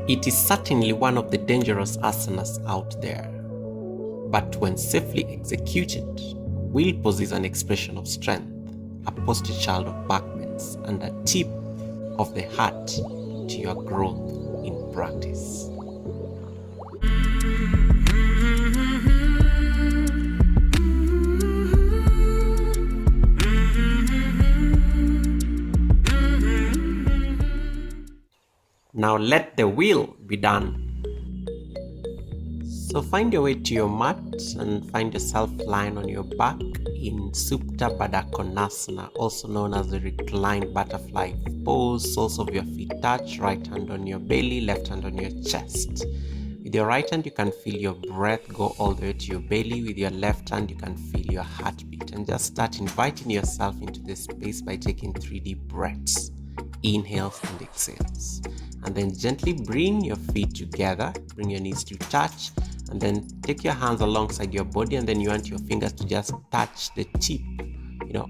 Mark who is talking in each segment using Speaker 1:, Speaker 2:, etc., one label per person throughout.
Speaker 1: It is certainly one of the dangerous asanas out there, but when safely executed, will possess an expression of strength, a poster child of backbends, and a tip of the heart to your growth in practice. Now let the wheel be done. So find your way to your mat and find yourself lying on your back in Supta Baddha Konasana, also known as the reclined butterfly pose. Soles of your feet touch, right hand on your belly, left hand on your chest. With your right hand, you can feel your breath go all the way to your belly. With your left hand, you can feel your heartbeat. And just start inviting yourself into this space by taking 3 deep breaths, inhales and exhales. And then gently bring your feet together, bring your knees to touch, and then take your hands alongside your body, and then you want your fingers to just touch the tip,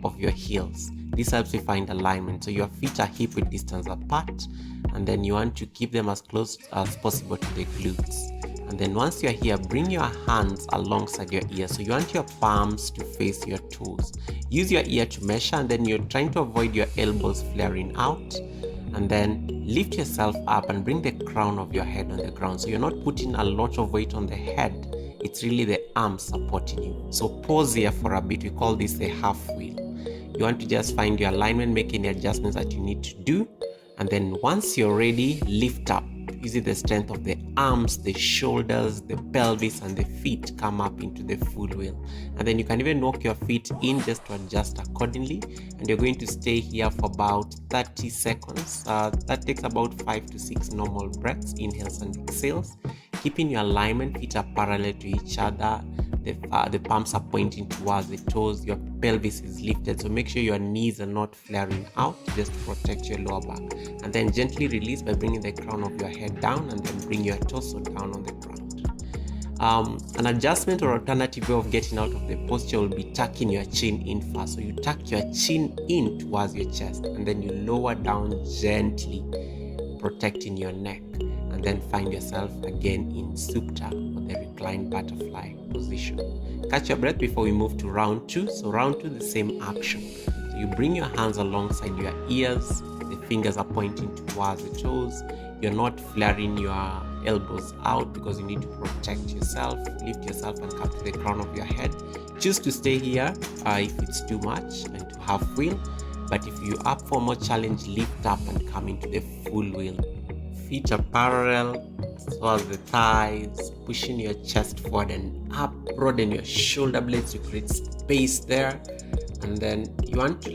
Speaker 1: of your heels. This helps you find alignment. So your feet are hip width distance apart, and then you want to keep them as close as possible to the glutes. And then once you're here, bring your hands alongside your ear. So you want your palms to face your toes. Use your ear to measure, and then you're trying to avoid your elbows flaring out. And then lift yourself up and bring the crown of your head on the ground. So you're not putting a lot of weight on the head. It's really the arms supporting you. So pause here for a bit. We call this a half wheel. You want to just find your alignment, make any adjustments that you need to do. And then once you're ready, lift up. Using the strength of the arms, the shoulders, the pelvis, and the feet, come up into the full wheel. And then you can even walk your feet in just to adjust accordingly. And you're going to stay here for about 30 seconds. That takes about 5 to 6 normal breaths, inhales and exhales. Keeping your alignment, feet are parallel to each other. The palms are pointing towards the toes. Your pelvis is lifted, so make sure your knees are not flaring out, just to protect your lower back. And then gently release by bringing the crown of your head down, and then bring your torso down on the ground. An adjustment or alternative way of getting out of the posture will be tucking your chin in first. So you tuck your chin in towards your chest, and then you lower down gently, protecting your neck. And then find yourself again in Supta, or the reclined butterfly position. Catch your breath before we move to round 2. So round 2, the same action. So you bring your hands alongside your ears, the fingers are pointing towards the toes. You're not flaring your elbows out because you need to protect yourself. Lift yourself and come to the crown of your head. Choose to stay here if it's too much, and to half wheel. But if you're up for more challenge, lift up and come into the full wheel. Feet are parallel towards the thighs, pushing your chest forward and up. Broaden your shoulder blades to create space there. And then you want to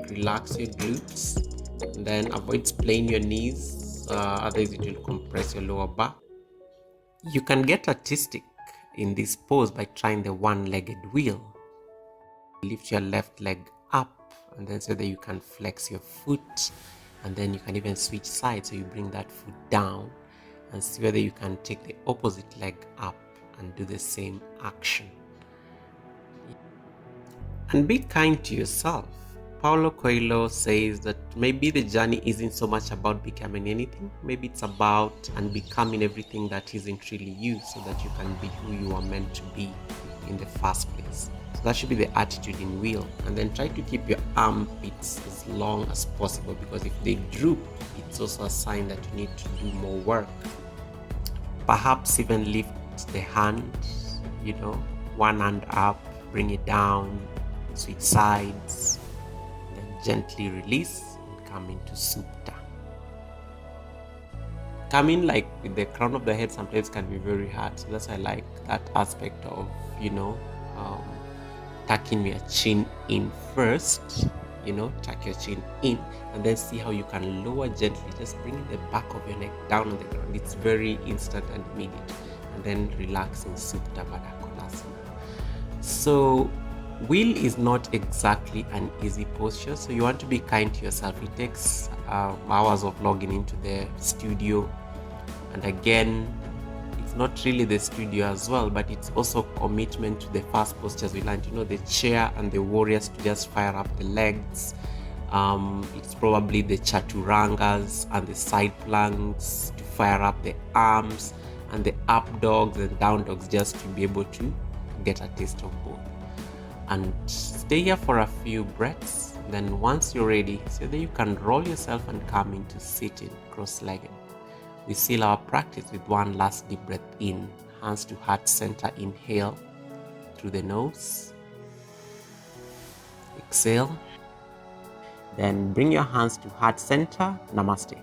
Speaker 1: relax your glutes, and then avoid splaying your knees, otherwise it will compress your lower back. You can get artistic in this pose by trying the one-legged wheel. Lift your left leg up, and then so that you can flex your foot. And then you can even switch sides, so you bring that foot down and see whether you can take the opposite leg up and do the same action. And be kind to yourself. Paulo Coelho says that maybe the journey isn't so much about becoming anything. Maybe it's about and becoming everything that isn't really you, so that you can be who you are meant to be in the first place. So that should be the attitude in wheel. And then try to keep your armpits as long as possible, because if they droop, it's also a sign that you need to do more work. Perhaps even lift the hand, one hand up, bring it down, switch sides, then gently release and come into Supta. Coming with the crown of the head sometimes can be very hard, so that's why I like that aspect of tucking your chin in first. Tuck your chin in, and then see how you can lower gently, just bringing the back of your neck down on the ground. It's very instant and immediate. And then relax in Supta Baddha Konasana. So wheel is not exactly an easy posture, so you want to be kind to yourself. It takes hours of logging into the studio, and again, it's not really the studio as well, but it's also commitment to the first postures we learned. The chair and the warriors to just fire up the legs. It's probably the chaturangas and the side planks to fire up the arms and the up dogs and down dogs, just to be able to get a taste of both. And stay here for a few breaths. Then once you're ready, so that you can roll yourself and come into sitting cross-legged. We seal our practice with one last deep breath in, hands to heart center. Inhale through the nose, exhale, then bring your hands to heart center. Namaste.